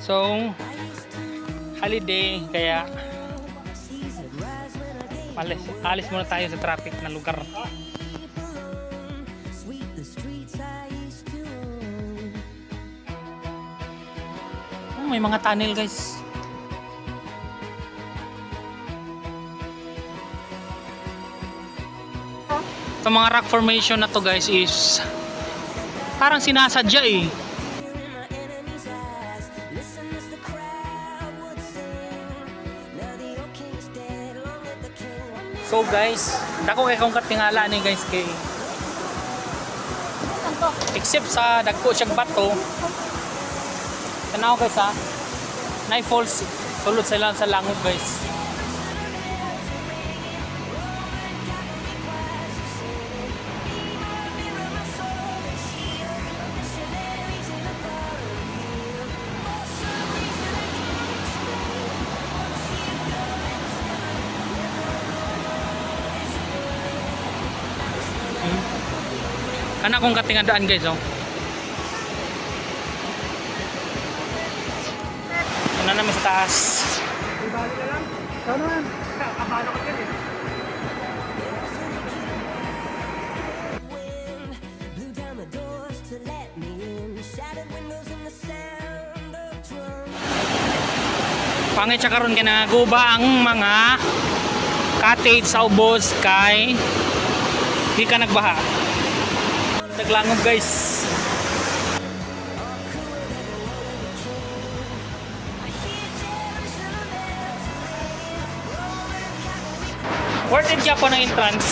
So, holiday, kaya alis muna tayo sa traffic na lugar. Oh, may mga tunnel guys. Sa mga rock formation na to guys is parang sinasadya eh. So guys, dako kay kung katingala ni guys kay except sa dagko siyang bato. Tanaw guys ha. Nay falls sulod sila sa langub guys. Kana kung katingandaan guys oh. Ano naman sa taas. Ibalik na lang. Ikaw naman. Kabalo ko dyan eh. Pangit siya karon kay nangaguba ang mga cottage sa ubos kay di ka nagbaha. Naglangog guys. Worth it siya po ng entrance.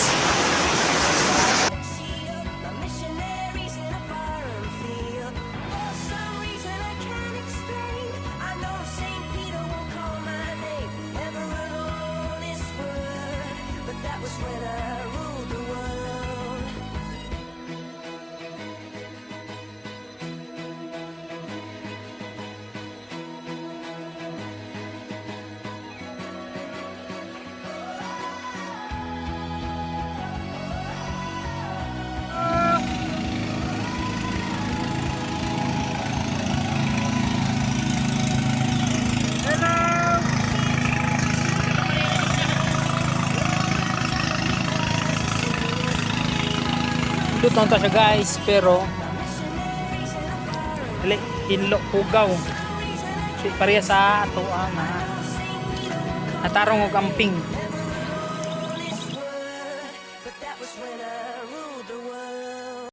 Lutong ta siya guys, pero hinlo pugaw. Pareha sa ato ang natarong og amping.